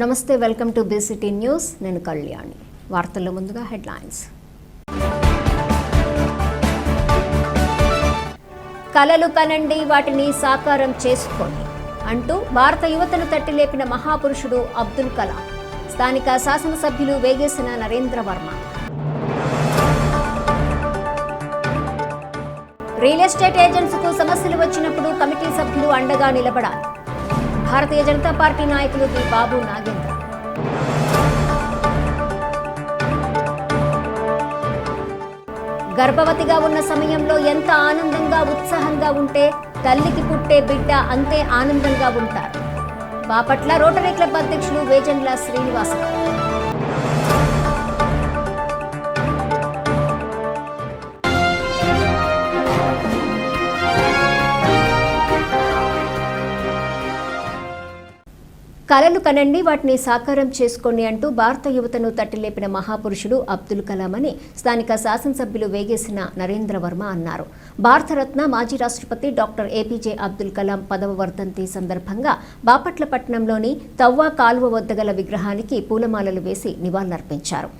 నమస్తే, welcome to BCT news. నేను కళ్యాణి. వార్తల్లో ముందుగా హెడ్లైన్స్. కలలు కనండి, వాటిని సాకారం చేసుకోండి అంటూ భారత యువతను తట్టిలేపిన మహాపురుషుడు అబ్దుల్ కలాం. స్థానిక శాసనసభ్యులు వేగేసిన నరేంద్ర వర్మ. రియల్ ఎస్టేట్ ఏజెంట్స్కు సమస్యలు వచ్చినప్పుడు కమిటీ సభ్యులు అండగా నిలబడాలి. భారతీయ జనతా పార్టీ నాయకులు వి బాబు నాగేంద్ర. గర్భవతిగా ఉన్న సమయంలో ఎంత ఆనందంగా ఉత్సాహంగా ఉంటే తల్లికి పుట్టే బిడ్డ అంతే ఆనందంగా ఉంటారు. బాపట్ల రోటరీ క్లబ్ అధ్యక్షులు వేజండ్ల శ్రీనివాసరావు. కలలు కనండి, వాటిని సాకారం చేసుకోండి అంటూ భారత యువతను తట్టిలేపిన మహాపురుషుడు అబ్దుల్ కలాం అని స్థానిక శాసనసభ్యులు వేగేసిన నరేంద్ర వర్మ అన్నారు. భారతరత్న మాజీ రాష్ట్రపతి డాక్టర్ ఏపీజే అబ్దుల్ కలాం 10వ వర్ధంతి సందర్భంగా బాపట్ల పట్టణంలోని తవ్వా కాలువ వద్ద గల విగ్రహానికి పూలమాలలు వేసి నివాళులర్పించారు.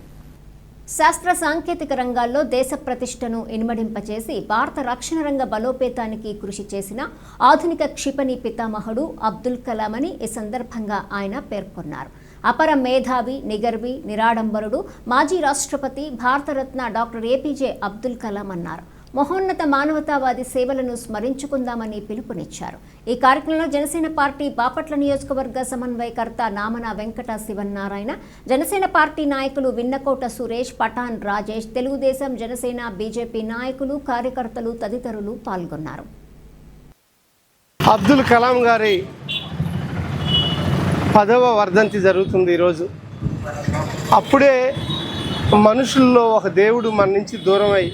శాస్త్ర సాంకేతిక రంగాల్లో దేశ ప్రతిష్టను ఇనుమడింపచేసి భారత రక్షణ రంగ బలోపేతానికి కృషి చేసిన ఆధునిక క్షిపణి పితామహుడు అబ్దుల్ కలాం అని ఈ సందర్భంగా ఆయన పేర్కొన్నారు. అపర మేధావి, నిగర్వి, నిరాడంబరుడు మాజీ రాష్ట్రపతి భారతరత్న డాక్టర్ ఏపీజే అబ్దుల్ కలాం అన్నారు. మహోన్నత మానవతావాది సేవలను స్మరించుకుందామని పిలుపునిచ్చారు. ఈ కార్యక్రమంలో జనసేన పార్టీ బాపట్ల నియోజకవర్గ సమన్వయకర్త నామన వెంకట శివన్నారాయణ, జనసేన పార్టీ నాయకులు విన్నకోట సురేష్, పఠాన్ రాజేష్, తెలుగుదేశం, జనసేన, బీజేపీ నాయకులు, కార్యకర్తలు తదితరులు పాల్గొన్నారు. అబ్దుల్ కలాం గారి 10వ వర్ధంతి జరుగుతుంది ఈరోజు. అప్పుడే మనుషుల్లో ఒక దేవుడు మన నుంచి దూరమై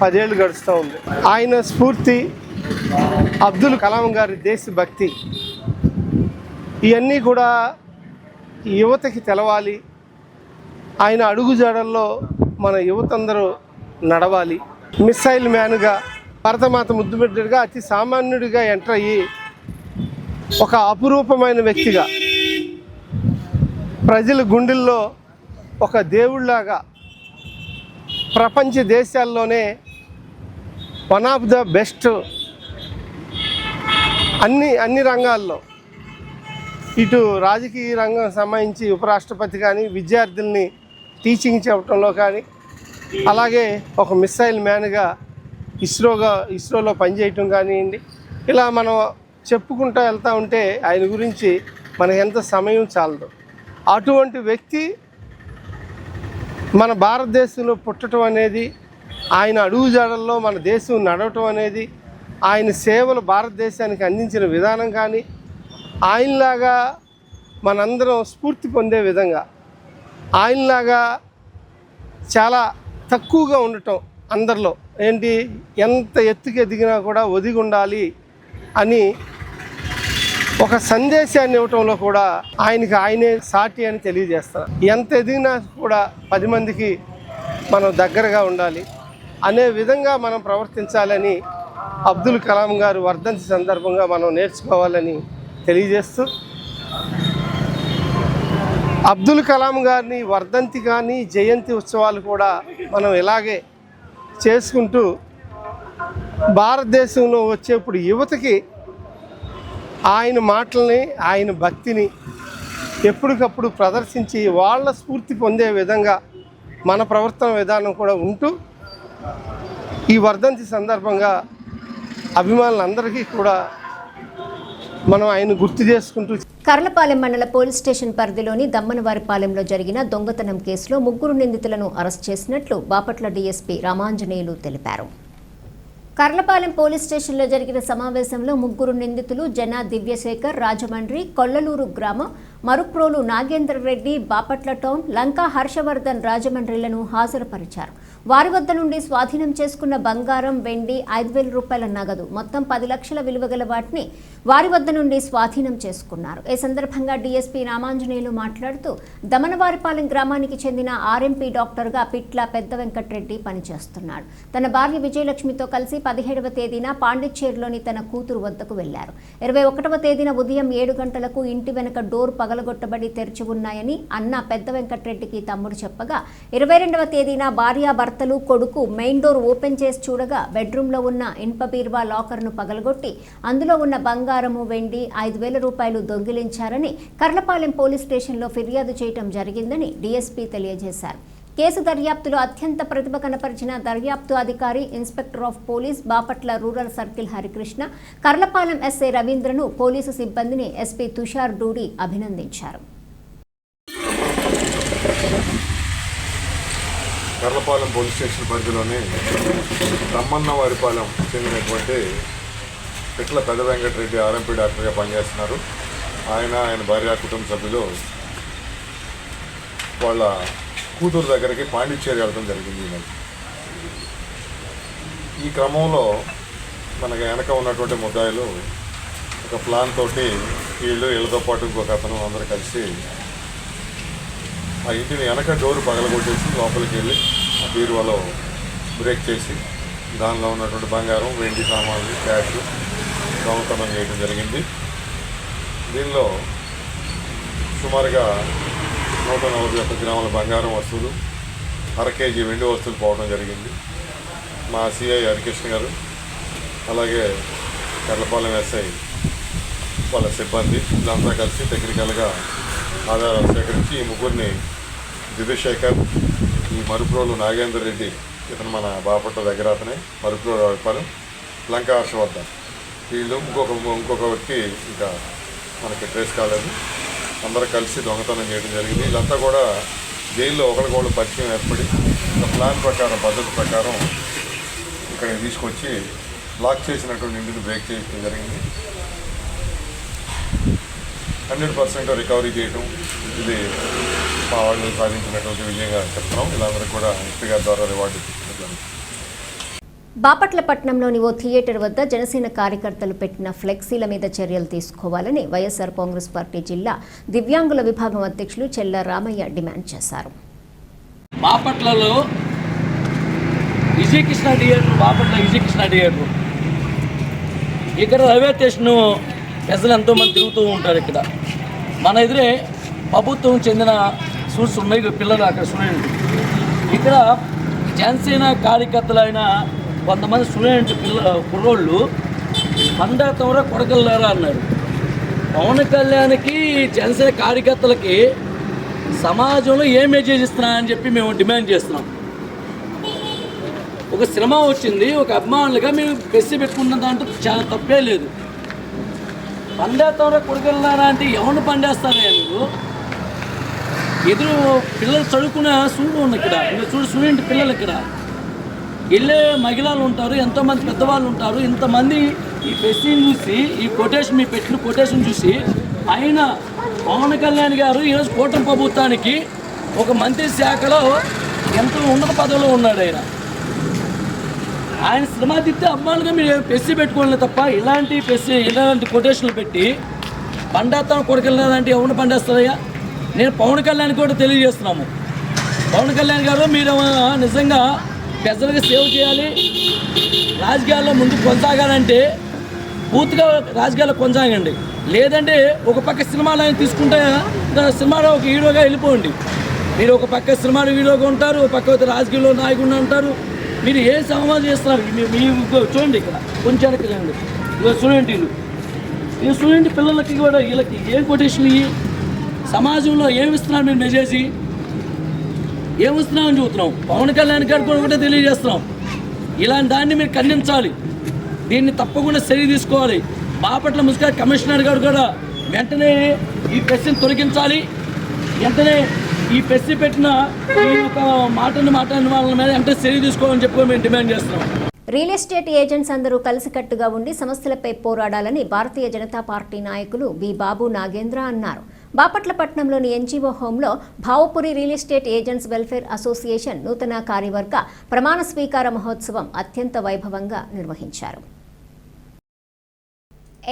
10 ఏళ్ళు గడుస్తూ ఉంది. ఆయన స్ఫూర్తి, అబ్దుల్ కలాం గారి దేశభక్తి, ఇవన్నీ కూడా యువతకి తెలవాలి. ఆయన అడుగుజాడల్లో మన యువత అందరూ నడవాలి. మిస్సైల్ మ్యాన్గా, భరతమాత ముద్దుబిడ్డగా, అతి సామాన్యుడిగా ఎంటర్ అయ్యి ఒక అపురూపమైన వ్యక్తిగా ప్రజల గుండెల్లో ఒక దేవుళ్లాగా ప్రపంచ దేశాల్లోనే వన్ ఆఫ్ ద బెస్ట్ అన్ని రంగాల్లో, ఇటు రాజకీయ రంగం సంబంధించి ఉపరాష్ట్రపతి కానీ, విద్యార్థుల్ని టీచింగ్ చెప్పడంలో కానీ, అలాగే ఒక మిస్సైల్ మ్యాన్గా ఇస్రోలో పనిచేయటం కానివ్వండి, ఇలా మనం చెప్పుకుంటూ వెళ్తూ ఉంటే ఆయన గురించి మనకు ఎంత సమయం చాలదు. అటువంటి వ్యక్తి మన భారతదేశంలో పుట్టడం అనేది, ఆయన అడుగుజాడల్లో మన దేశం నడవటం అనేది, ఆయన సేవలు భారతదేశానికి అందించిన విధానం కానీ, ఆయనలాగా మనందరం స్ఫూర్తి పొందే విధంగా, ఆయనలాగా చాలా తక్కువగా ఉండటం, అందరిలో ఏంటి ఎంత ఎత్తుకు ఎదిగినా కూడా ఒదిగి ఉండాలి అని ఒక సందేశాన్ని ఇవ్వటంలో కూడా ఆయనే సాటి అని తెలియజేస్తారు. ఎంత ఎదిగినా కూడా 10 మందికి మనం దగ్గరగా ఉండాలి అనే విధంగా మనం ప్రవర్తించాలని అబ్దుల్ కలాం గారు వర్ధంతి సందర్భంగా మనం నేర్చుకోవాలని తెలియజేస్తూ, అబ్దుల్ కలాం గారిని వర్ధంతి కానీ, జయంతి ఉత్సవాలు కూడా మనం ఇలాగే చేసుకుంటూ భారతదేశంలో వచ్చేప్పుడు యువతకి ఆయన మాటల్ని, ఆయన భక్తిని ఎప్పటికప్పుడు ప్రదర్శించి వాళ్ళ స్ఫూర్తి పొందే విధంగా మన ప్రవర్తన విధానం కూడా ఉంటూ, ఈ వర్ధంతి సందర్భంగా అభిమానులందరికీ కూడా మనం ఆయన గుర్తు చేసుకుంటూ. కర్లపాలెం మండల పోలీస్ స్టేషన్ పరిధిలోని దమ్మనవారిపాలెంలో జరిగిన దొంగతనం కేసులో 3 నిందితులను అరెస్ట్ చేసినట్లు బాపట్ల డీఎస్పీ రామాంజనేయులు తెలిపారు. కర్లపాలెం పోలీస్ స్టేషన్లో జరిగిన సమావేశంలో 3 నిందితులు జన దివ్యశేఖర్, రాజమండ్రి, కొల్లలూరు గ్రామ, మరుప్రోలు నాగేంద్ర రెడ్డి, బాపట్ల టౌన్, లంకా హర్షవర్ధన్ రాజమండ్రిలను హాజరుపరిచారు. వారి వద్ద నుండి స్వాధీనం చేసుకున్న బంగారం, వెండి, 5,000 రూపాయల నగదు మొత్తం 10 లక్షల విలువ గల వాటిని వారి వద్ద నుండి స్వాధీనం చేసుకున్నారు. ఈ సందర్భంగా డీఎస్పీ రామాంజనేయులు మాట్లాడుతూ దమనవారిపాలెం గ్రామానికి చెందిన ఆర్ఎంపీ డాక్టర్గా పిట్ల పెద్ద వెంకటరెడ్డి పనిచేస్తున్నాడు. తన భార్య విజయలక్ష్మితో కలిసి 17వ తేదీన పాండిచ్చేరిలోని తన కూతురు వద్దకు వెళ్లారు. 21వ తేదీన ఉదయం 7 గంటలకు ఇంటి వెనుక డోర్ పగలగొట్టబడి తెరిచి ఉన్నాయని అన్న పెద్ద వెంకటరెడ్డికి తమ్ముడు చెప్పగా 22వ తేదీన భార్యాభర్తలు కొడుకు మెయిన్ డోర్ ఓపెన్ చేసి చూడగా బెడ్రూమ్లో ఉన్న ఇనుప బీరువా లాకర్ను పగలగొట్టి అందులో ఉన్న బంగారము, వెండి, 5,000 రూపాయలు దొంగిలించారని కర్లపాలెం పోలీస్ స్టేషన్లో ఫిర్యాదు చేయడం జరిగిందని డీఎస్పీ తెలియజేశారు. కేసు దర్యాప్తులో అత్యంత ప్రతిభ కనపరిచిన దర్యాప్తు అధికారి inspector of police Bapatla rural circle Harikrishna, Karlapalem SI రవీంద్రను పోలీసు సిబ్బందిని ఎస్పీ తుషార్ డూడి అభినందించారు. కర్లపాలెం పోలీస్ స్టేషన్ పరిధిలోని దమ్మన్నవారిపాలెం చెందినటువంటి పిట్ల పెద్ద వెంకటరెడ్డి ఆర్ఎంపీ డాక్టర్గా పనిచేస్తున్నారు. ఆయన భార్య కుటుంబ సభ్యులు వాళ్ళ కూతురు దగ్గరికి పాండిచ్చేరి వెళ్ళడం జరిగింది. ఈ క్రమంలో మనకి వెనక ఉన్నటువంటి ముద్దాయిలు ఒక ప్లాన్ తోటి వీళ్ళతో పాటు ఇంకొక అతను అందరూ కలిసి ఆ ఇంటిని వెనక డోరు పగలగొట్టేసి లోపలికి వెళ్ళి ఆ బీరువాలో బ్రేక్ చేసి దానిలో ఉన్నటువంటి బంగారం, వెండి సామాన్లు, క్యాష్ దొంగతనం చేయడం జరిగింది. దీనిలో సుమారుగా 141 గ్రాముల బంగారం వస్తువులు, 1/2 కేజీ వెండి వస్తువులు పోవడం జరిగింది. మా సిఐ హరికృష్ణ గారు అలాగే కర్లపాలెం ఎస్ఐ వాళ్ళ సిబ్బంది వీళ్ళంతా కలిసి టెక్నికల్గా ఆధారాలు సేకరించి ఈ ముగ్గురిని దివ్యశేఖర్, ఈ మరుపురోలు నాగేందర్ రెడ్డి, ఇతను మన బాపట్ల దగ్గర అతనే, మరుపురోలు వారిపాలెం, లంకా హర్షవర్ధన్, వీళ్ళు ఇంకొక వ్యక్తి ఇంకా మనకి ట్రేస్ కాలేదు, అందరూ కలిసి దొంగతనం చేయడం జరిగింది. వీళ్ళంతా కూడా జైల్లో ఒకరికొకరు పరిచయం ఏర్పడి ఒక ప్లాన్ ప్రకారం, పద్ధతి ప్రకారం ఇక్కడికి తీసుకొచ్చి లాక్ చేసినటువంటి ఇంటిని బ్రేక్ చేయడం జరిగింది. 100% రికవరీ చేయడం ఇది మా వాళ్ళు సాధించినటువంటి విజయంగా చెప్తున్నాం. వీళ్ళందరికీ కూడా ఎస్పీ గారి ద్వారా రివార్డు ఇప్పించడం. బాపట్ల పట్టణంలోని ఓ థియేటర్ వద్ద జనసేన కార్యకర్తలు పెట్టిన ఫ్లెక్సీల మీద చర్యలు తీసుకోవాలని వైఎస్ఆర్ కాంగ్రెస్ పార్టీ జిల్లా దివ్యాంగుల విభాగం అధ్యక్షులు చెల్ల రామయ్య డిమాండ్ చేశారు. బాపట్లలో విజయకృష్ణ థియేటర్, బాపట్ల విజయకృష్ణ థియేటర్, ఇక్కడ రైల్వే స్టేషను ప్రజలు ఎంతోమంది తిరుగుతూ ఉంటారు. ఇక్కడ మన ఎదురే ప్రభుత్వం చెందిన సూట్స్ ఉన్నాయి, పిల్లలు అక్కడ స్టూడెంట్. ఇక్కడ జనసేన కార్యకర్తలైన కొంతమంది స్టూడెంట్ కుర్రోళ్ళు పండగ కొడకల్లారా అన్నారు. పవన్ కళ్యాణ్కి జనసేన కార్యకర్తలకి సమాజంలో ఏ మెసేజ్ ఇస్తున్నా అని చెప్పి మేము డిమాండ్ చేస్తున్నాం. ఒక శ్రమ వచ్చింది, ఒక అభిమానులుగా మేము పెసి పెట్టుకున్న దాంట్లో చాలా తప్పే లేదు. పండేతంలో కొడుకెళ్ళారా అంటే ఎవరిని పండేస్తారా నువ్వు? ఎదురు పిల్లలు చదువుకునే స్టూడెంట్ ఉంది ఇక్కడ, స్టూడెంట్ పిల్లలు ఇక్కడ వెళ్ళే మహిళలు ఉంటారు, ఎంతోమంది పెద్దవాళ్ళు ఉంటారు. ఇంతమంది ఈ ఫెస్టిని చూసి, ఈ కొటేషన్ మీ పెట్టిన కొటేషన్ చూసి ఆయన పవన్ కళ్యాణ్ గారు ఈరోజు కూటమి ప్రభుత్వానికి ఒక మంత్రి శాఖలో ఎంతో ఉన్నత పదవిలో ఉన్నాడు. ఆయన శ్రమ తిస్తే అమ్మాయిలుగా మీరు పెసి పెట్టుకోలేదు తప్ప ఇలాంటి కొటేషన్లు పెట్టి పండేస్తాను కొడుకెళ్ళాలంటే ఎవరిని పండేస్తారయ్యా? నేను పవన్ కళ్యాణ్ కూడా తెలియజేస్తున్నాము. పవన్ కళ్యాణ్ గారు మీరు నిజంగా ప్రజలకు సేవ చేయాలి, రాజకీయాల్లో ముందుకు కొనసాగాలంటే పూర్తిగా రాజకీయాల్లో కొనసాగండి. లేదంటే ఒక పక్క సినిమాలు ఆయన తీసుకుంటే సినిమాలో ఒక హీరోగా వెళ్ళిపోండి. మీరు ఒక పక్క సినిమాలో హీరోగా ఉంటారు, ఒక పక్క రాజకీయాల్లో నాయకుడిని ఉంటారు. మీరు ఏం సమాజం చేస్తున్నారు? మీ చూడండి, ఇక్కడ కొంచెం రండి, స్టూడెంట్ ఈ స్టూడెంట్ పిల్లలకి కూడా వీళ్ళకి ఏం కొటేషన్ ఇవి, సమాజంలో ఏమి ఇస్తున్నారు మీరు మెసేజ్, ఏమిస్తున్నామని చూస్తున్నాం. పవన్ కళ్యాణ్ గారు కూడా ఒకటే తెలియజేస్తున్నాం, ఇలాంటి దాన్ని మీరు ఖండించాలి, దీన్ని తప్పకుండా చర్య తీసుకోవాలి. బాపట్ల మున్సిపల్ కమిషనర్ గారు కూడా వెంటనే ఈ ప్రెస్ని తొలగించాలి, వెంటనే ఈ ప్రెస్ పెట్టిన ఈ యొక్క మాట్లాడిన వాళ్ళ మీద వెంటనే చర్య తీసుకోవాలని చెప్పి మేము డిమాండ్ చేస్తున్నాం. రియల్ ఎస్టేట్ ఏజెంట్స్ అందరూ కలిసికట్టుగా ఉండి సమస్యలపై పోరాడాలని భారతీయ జనతా పార్టీ నాయకులు బి బాబు నాగేంద్ర అన్నారు. బాపట్లపట్నంలోని ఎన్జీఓ హోంలో Bhavapuri real estate agents welfare association నూతన కార్యవర్గ ప్రమాణ స్వీకార మహోత్సవం అత్యంత వైభవంగా నిర్వహించారు.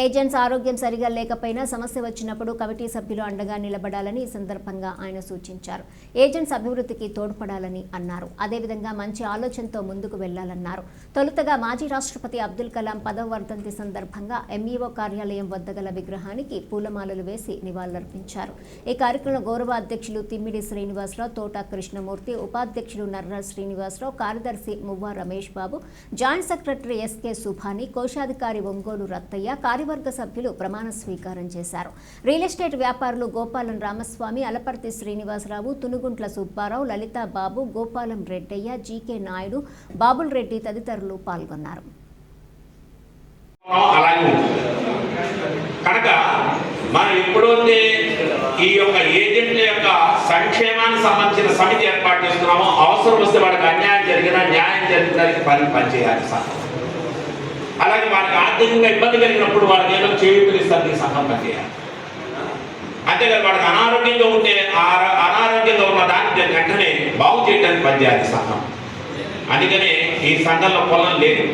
ఏజెంట్స్ ఆరోగ్యం సరిగా లేకపోయినా సమస్య వచ్చినప్పుడు కమిటీ సభ్యులు అండగా నిలబడాలని ఈ సందర్భంగా ఆయన సూచించారు. ఏజెంట్స్ అభివృద్ధికి తోడ్పడాలని అన్నారు. అదేవిధంగా మంచి ఆలోచనతో ముందుకు వెళ్లాలన్నారు. తొలుతగా మాజీ రాష్ట్రపతి అబ్దుల్ కలాం 10వ వర్ధంతి సందర్భంగా ఎంఈఓ కార్యాలయం వద్ద గల విగ్రహానికి పూలమాలలు వేసి నివాళులర్పించారు. ఈ కార్యక్రమంలో గౌరవ అధ్యక్షులు తిమ్మిడి శ్రీనివాసరావు, తోట కృష్ణమూర్తి, ఉపాధ్యక్షులు నర్ర శ్రీనివాసరావు, కార్యదర్శి మువ్వ Ramesh Babu, joint secretary SK Subhani, కోశాధికారి ఒంగోలు రత్తయ్య, కార్యవర్గ సభ్యులు ప్రమాణ స్వీకారం చేశారు. రియల్ ఎస్టేట్ వ్యాపారులు గోపాలం రామస్వామి, అలపర్తి శ్రీనివాసరావు, తునుగుంట్ల సుబ్బారావు, లలితా బాబు, గోపాలం రెడ్డయ్య, జీకే నాయుడు, బాబుల్ రెడ్డి తదితరులు పాల్గొన్నారు. కనుక మనం ఎప్పుడైతే ఈ యొక్క ఏజెంట్ల యొక్క సంక్షేమానికి సంబంధించిన సమితి ఏర్పాటు చేస్తున్నామో, అవసరం వస్తే వాళ్ళకి అన్యాయం జరిగినా న్యాయం జరిగిన పనిచేయాలి సార్. అలాగే వాళ్ళకి ఆర్థికంగా ఇబ్బంది కలిగినప్పుడు వాళ్ళకి ఏదో చేయూతనిస్తుంది సంఘం పనిచేయాలి. అంతేకాదు వాళ్ళకి అనారోగ్యంగా ఉంటే అనారోగ్యంగా ఉన్న దాన్ని వెంటనే బాగు చేయడానికి పనిచేయాలి సంఘం. అందుకనే ఈ సంఘంలో పొలం లేదు,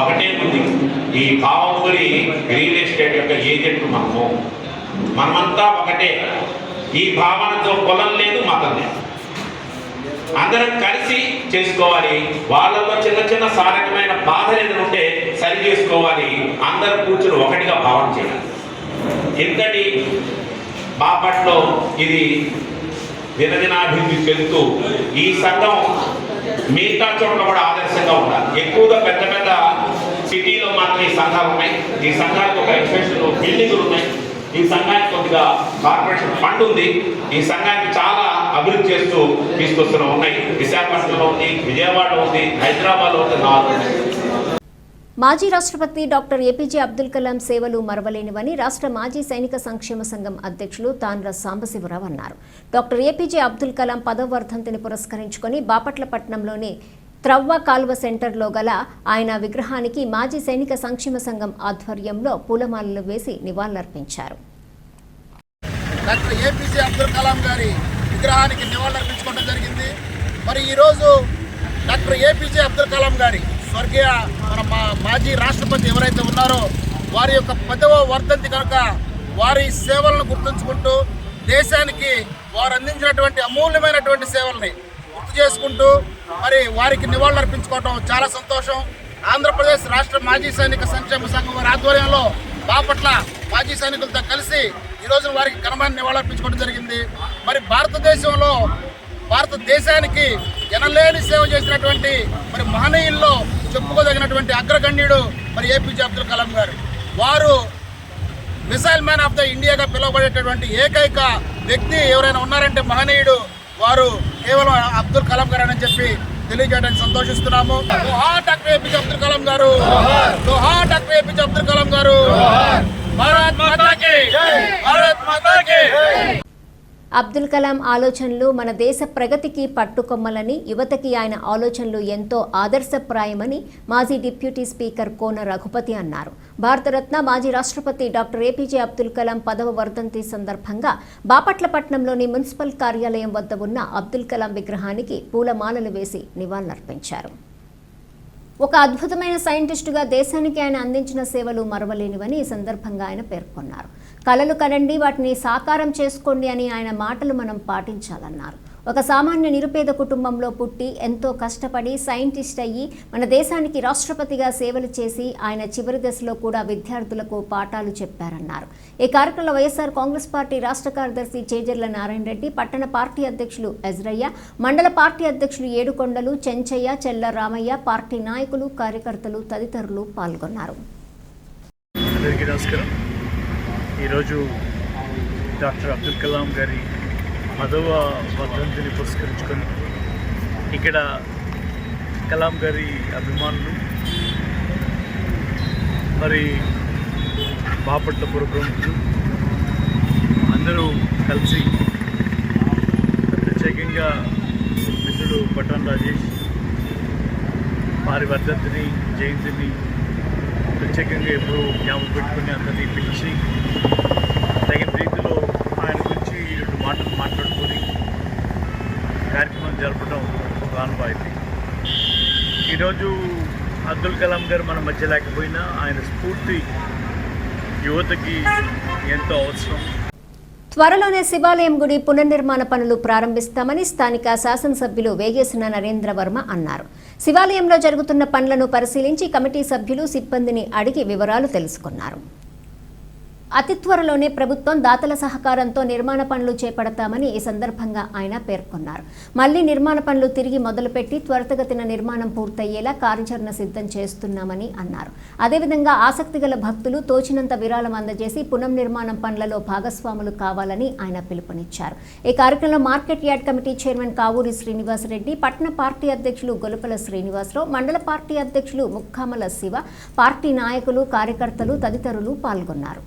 ఒకటే ఉంది. ఈ భావపురి రియల్ ఎస్టేట్ యొక్క ఏజెంట్ మనమంతా ఒకటే. ఈ భావనతో పొలం లేదు, మతం లేదు, అందరం కలిసి చేసుకోవాలి. వాళ్ళలో చిన్న చిన్న శారీరకమైన బాధలు ఏదైనా ఉంటే సరి చేసుకోవాలి. అందరూ కూర్చుని ఒకటిగా భావన చేయాలి. ఇంతటి బాపట్లో ఇది దినదినాభివృద్ధి చెందుతూ ఈ సంఘం మిగతా చోట్ల కూడా ఆదర్శంగా ఉండాలి. ఎక్కువగా పెద్ద పెద్ద సిటీలో మాత్రం ఈ సంఘాలు ఉన్నాయి. ఈ సంఘానికి ఒక ఎక్స్పెషల్ బిల్డింగులు ఉన్నాయి. ఈ సంఘానికి కొద్దిగా కార్పొరేషన్ ఫండ్ ఉంది. ఈ సంఘానికి చాలా అభివృద్ధి చేస్తూ తీసుకొస్తున్న ఉన్నాయి. విశాఖపట్నంలో ఉంది, విజయవాడలో ఉంది, హైదరాబాద్లో ఉంది, 4. మాజీ రాష్ట్రపతి డాక్టర్ ఏపీజే అబ్దుల్ కలాం సేవలు మరవలేనివని రాష్ట్ర మాజీ సైనిక సంక్షేమ సంఘం అధ్యక్షులు తాండ్ర సాంబశివరావు అన్నారు. డాక్టర్ ఏపీజే అబ్దుల్ కలాం 10వ వర్ధంతిని పురస్కరించుకొని బాపట్లపట్నంలోని త్రవ్వ కాలువ సెంటర్లో గల ఆయన విగ్రహానికి మాజీ సైనిక సంక్షేమ సంఘం ఆధ్వర్యంలో పూలమాలలు వేసి నివాళులర్పించారు. డాక్టర్ ఏపీజే అబ్దుల్ కలాం గారి విగ్రహానికి నివాళులర్పించుకోవడం జరిగింది. మరి ఈరోజు డాక్టర్ ఏపీజే అబ్దుల్ కలాం గారి స్వర్గీయ మన మాజీ రాష్ట్రపతి ఎవరైతే ఉన్నారో వారి యొక్క 10వ వర్ధంతి కనుక వారి సేవలను గుర్తుంచుకుంటూ దేశానికి వారు అందించినటువంటి అమూల్యమైనటువంటి సేవల్ని గుర్తు చేసుకుంటూ మరి వారికి నివాళులు అర్పించుకోవడం చాలా సంతోషం. ఆంధ్రప్రదేశ్ రాష్ట్ర మాజీ సైనిక సంక్షేమ సంఘం వారి ఆధ్వర్యంలో బాపట్ల మాజీ సైనికులతో కలిసి ఈరోజు వారికి ఘనమైన నివాళులు అర్పించుకోవడం జరిగింది. మరి భారతదేశానికి ఎనలేని సేవ చేసినటువంటి మరి మహనీయుల్లో చెప్పుకోదగినటువంటి అగ్రగణ్యుడు మరి ఏపీజే అబ్దుల్ కలాం గారు. వారు మిసైల్ మ్యాన్ ఆఫ్ ద ఇండియాగా పిలువబడేటటువంటి ఏకైక వ్యక్తి ఎవరైనా ఉన్నారంటే మహనీయుడు వారు కేవలం అబ్దుల్ కలాం గారు అని చెప్పి తెలియజేయడానికి సంతోషిస్తున్నాము. జోహార్ డాక్టర్ ఏపీజే అబ్దుల్ కలాం గారు, జోహార్ డాక్టర్ ఏపీజే అబ్దుల్ కలాం గారు. భారత్ మాతా కీ జై, భారత్ మాతా కీ. అబ్దుల్ కలాం ఆలోచనలు మన దేశ ప్రగతికి పట్టుకొమ్మలని, యువతకి ఆయన ఆలోచనలు ఎంతో ఆదర్శప్రాయమని మాజీ డిప్యూటీ స్పీకర్ కోన రఘుపతి అన్నారు. భారతరత్న మాజీ రాష్ట్రపతి డాక్టర్ ఏపీజే అబ్దుల్ కలాం 10వ వర్ధంతి సందర్భంగా బాపట్లపట్నంలోని మున్సిపల్ కార్యాలయం వద్ద ఉన్న అబ్దుల్ కలాం విగ్రహానికి పూలమాలలు వేసి నివాళులర్పించారు. ఒక అద్భుతమైన సైంటిస్టుగా దేశానికి ఆయన అందించిన సేవలు మరవలేనివని ఈ సందర్భంగా ఆయన పేర్కొన్నారు. కలలు కనండి, వాటిని సాకారం చేసుకోండి అని ఆయన మాటలు మనం పాటించాలన్నారు. ఒక సామాన్య నిరుపేద కుటుంబంలో పుట్టి ఎంతో కష్టపడి సైంటిస్ట్ అయ్యి మన దేశానికి రాష్ట్రపతిగా సేవలు చేసి ఆయన చివరి దశలో కూడా విద్యార్థులకు పాఠాలు చెప్పారన్నారు. ఈ కార్యక్రమంలో వైఎస్ఆర్ కాంగ్రెస్ పార్టీ రాష్ట్ర కార్యదర్శి చేజర్ల నారాయణ రెడ్డి, పట్టణ పార్టీ అధ్యక్షులు ఎజ్రయ్య, మండల పార్టీ అధ్యక్షులు ఏడుకొండలు, చెంచయ్య, చెల్ల రామయ్య, పార్టీ నాయకులు, కార్యకర్తలు తదితరులు పాల్గొన్నారు. ఈరోజు డాక్టర్ అబ్దుల్ కలాం గారి 10వ వర్ధంతిని పురస్కరించుకొని ఇక్కడ కలాం గారి అభిమానులు మరి బాపట్ల పుర ప్రముఖులు అందరూ కలిసి ప్రత్యేకంగా మిత్రుడు పటాన్ రాజేష్ వారి వర్ధంతిని జయంతిని ప్రత్యేకంగా ఎప్పుడూ జ్ఞాపకం పెట్టుకుని అందరినీ పిలిచి తగిన రీతిలో ఆయనకు ఆనవాయితీ. ఈరోజు అబ్దుల్ కలాం గారు మన మధ్య లేకపోయినా ఆయన స్ఫూర్తి యువతకి ఎంతో అవసరం. త్వరలోనే శివాలయం గుడి పునర్నిర్మాణ పనులు ప్రారంభిస్తామని స్థానిక శాసనసభ్యులు వేగేసిన నరేంద్ర వర్మ అన్నారు. శివాలయంలో జరుగుతున్న పనులను పరిశీలించి కమిటీ సభ్యులు సిబ్బందిని అడిగి వివరాలు తెలుసుకున్నారు. అతి త్వరలోనే ప్రభుత్వం దాతల సహకారంతో నిర్మాణ పనులు చేపడతామని ఈ సందర్భంగా ఆయన పేర్కొన్నారు. మళ్లీ నిర్మాణ పనులు తిరిగి మొదలుపెట్టి త్వరితగతిన నిర్మాణం పూర్తయ్యేలా కార్యాచరణ సిద్ధం చేస్తున్నామని అన్నారు. అదేవిధంగా ఆసక్తిగల భక్తులు తోచినంత విరాళం అందజేసి పునర్నిర్మాణం పనులలో భాగస్వాములు కావాలని ఆయన పిలుపునిచ్చారు. ఈ కార్యక్రమంలో market yard committee chairman Kavuri Srinivasa Reddy, పట్టణ పార్టీ అధ్యక్షులు గొలుపల శ్రీనివాసరావు, మండల పార్టీ అధ్యక్షులు ముక్కామల శివ, పార్టీ నాయకులు, కార్యకర్తలు తదితరులు పాల్గొన్నారు.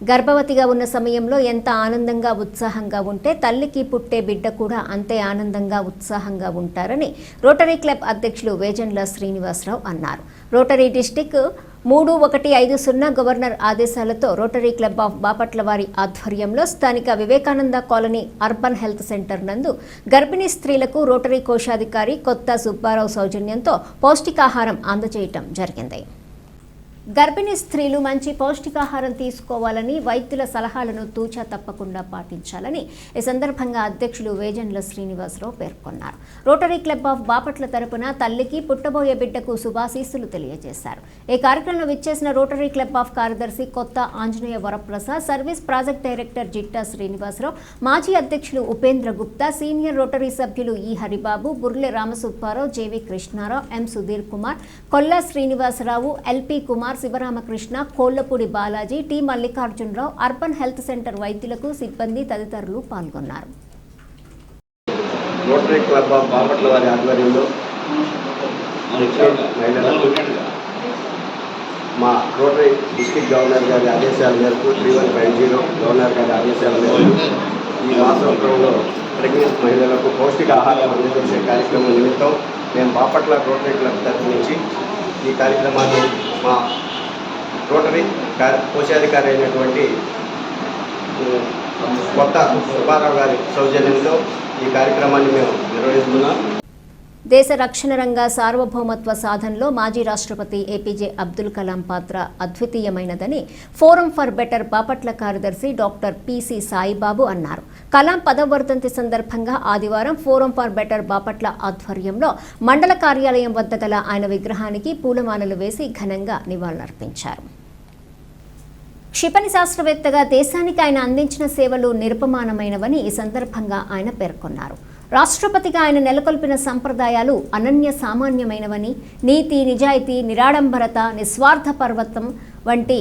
గర్భవతిగా ఉన్న సమయంలో ఎంత ఆనందంగా ఉత్సాహంగా ఉంటే తల్లికి పుట్టే బిడ్డ కూడా అంతే ఆనందంగా ఉత్సాహంగా ఉంటారని రోటరీ క్లబ్ అధ్యక్షులు వేజండ్ల శ్రీనివాసరావు అన్నారు. రోటరీ డిస్టిక్ 3150 గవర్నర్ ఆదేశాలతో రోటరీ క్లబ్ ఆఫ్ బాపట్ల వారి ఆధ్వర్యంలో స్థానిక Vivekananda colony urban health centre నందు గర్భిణీ స్త్రీలకు రోటరీ కోశాధికారి కొత్త సుబ్బారావు సౌజన్యంతో పౌష్టికాహారం అందజేయటం జరిగింది. గర్భిణీ స్త్రీలు మంచి పౌష్టికాహారం తీసుకోవాలని, వైద్యుల సలహాలను తూచా తప్పకుండా పాటించాలని ఈ సందర్భంగా అధ్యక్షులు వేజండ్ల శ్రీనివాసరావు పేర్కొన్నారు. రోటరీ క్లబ్ ఆఫ్ బాపట్ల తరపున తల్లికి పుట్టబోయే బిడ్డకు శుభాశీస్సులు తెలియజేశారు. ఈ కార్యక్రమంలో విచ్చేసిన రోటరీ క్లబ్ ఆఫ్ కార్యదర్శి కొత్త Anjaneya Varaprasad, service project director Jitta Srinivasarao, మాజీ అధ్యక్షులు ఉపేంద్ర గుప్తా, సీనియర్ రోటరీ సభ్యులు E Haribabu, Burle Ramasubbarao, JV Krishnarao, M Sudheer Kumar, Kolla Srinivasarao, LP Kumar, Sivaramakrishna, Kollapudi Balaji, T Mallikarjunarao, urban health centre వైద్యులకు, సిబ్బంది తదితరులు పాల్గొన్నారు. రోటరీ క్లబ్ ఆఫ్ బాపట్ల వారి ఆధ్వర్యంలో మా రోటరీ డిస్ట్రిక్ట్ గవర్నర్ గారి ఆదేశాల మేరకు 3150 గవర్నర్ గారి ఆదేశాల మేరకు ఈ మాసంలో ప్రెగ్నెంట్ మహిళలకు పౌష్టికాహారం అందించే కార్యక్రమం నిమిత్తం మేము బాపట్ల రోటరీ క్లబ్ తరఫు నుంచి ఈ కార్యక్రమాన్ని మా రోటరీ కోశాధికారి అయినటువంటి కొత్త సుబ్బారావు గారి సౌజన్యంతో ఈ కార్యక్రమాన్ని మేము నిర్వహిస్తున్నాం. దేశ రక్షణ రంగ సార్వభౌమత్వ సాధనలో మాజీ రాష్ట్రపతి ఏపీజే అబ్దుల్ కలాం పాత్ర అద్వితీయమైనదని ఫోరం ఫర్ బెటర్ బాపట్ల కార్యదర్శి డాక్టర్ పిసి సాయిబాబు అన్నారు. కలాం 10వ వర్ధంతి సందర్భంగా ఆదివారం ఫోరం ఫర్ బెటర్ బాపట్ల ఆధ్వర్యంలో మండల కార్యాలయం వద్ద గల ఆయన విగ్రహానికి పూలమాలలు వేసి ఘనంగా నివాళులర్పించారు. క్షిపణి శాస్త్రవేత్తగా దేశానికి ఆయన అందించిన సేవలు నిరుపమానమైనవని ఈ సందర్భంగా ఆయన పేర్కొన్నారు. రాష్ట్రపతిగా ఆయన నెలకొల్పిన సంప్రదాయాలు అనన్య సామాన్యమైనవని, నీతి, నిజాయితీ, నిరాడంబరత, నిస్వార్థ పర్వతం వంటి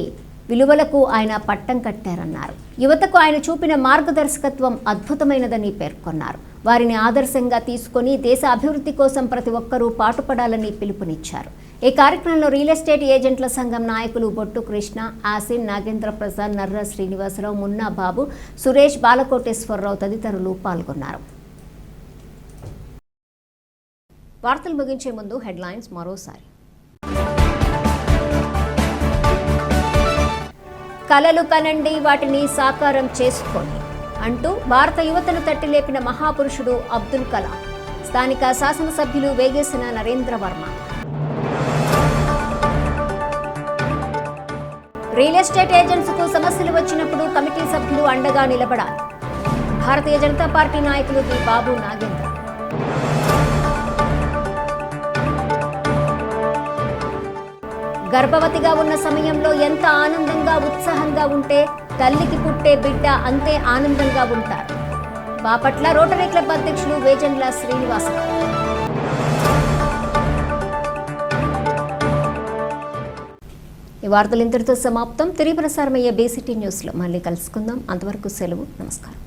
విలువలకు ఆయన పట్టం కట్టారన్నారు. యువతకు ఆయన చూపిన మార్గదర్శకత్వం అద్భుతమైనదని పేర్కొన్నారు. వారిని ఆదర్శంగా తీసుకొని దేశ అభివృద్ధి కోసం ప్రతి ఒక్కరూ పాటుపడాలని పిలుపునిచ్చారు. ఈ కార్యక్రమంలో రియల్ ఎస్టేట్ ఏజెంట్ల సంఘం నాయకులు బొట్టు కృష్ణ, ఆసిన్, నాగేంద్ర ప్రసాద్, నర్ర శ్రీనివాసరావు, మున్నా బాబు, సురేష్, బాలకోటేశ్వరరావు తదితరులు పాల్గొన్నారు. వార్తలు ముగించే ముందు హెడ్లైన్స్ మరోసారి. కలలు కనండి, వాటిని సాకారం చేసుకోండి అంటూ భారత యువతను తట్టిలేపిన మహాపురుషుడు అబ్దుల్ కలాం. స్థానిక శాసనసభ్యులు వేగేసిన నరేంద్ర వర్మ. రియల్ ఎస్టేట్ ఏజెంట్స్కు సమస్యలు వచ్చినప్పుడు కమిటీ సభ్యులు అండగా నిలబడాలి. భారతీయ జనతా పార్టీ నాయకులు వి బాబు నాగేంద్ర. గర్భవతిగా ఉన్న సమయంలో ఎంత ఆనందంగా ఉత్సాహంగా ఉంటే తల్లికి పుట్టే బిడ్డ అంతే ఆనందంగా ఉంటారు. బాపట్ల రోటరీ క్లబ్ అధ్యక్షులు వేజండ్ల శ్రీనివాసరావు. ఈ వార్తలు ఇంతటితో సమాప్తం. తిరిగి ప్రసారమయ్యే బీసీటీ న్యూస్లో మళ్ళీ కలుసుకుందాం. అంతవరకు సెలవు. నమస్కారం.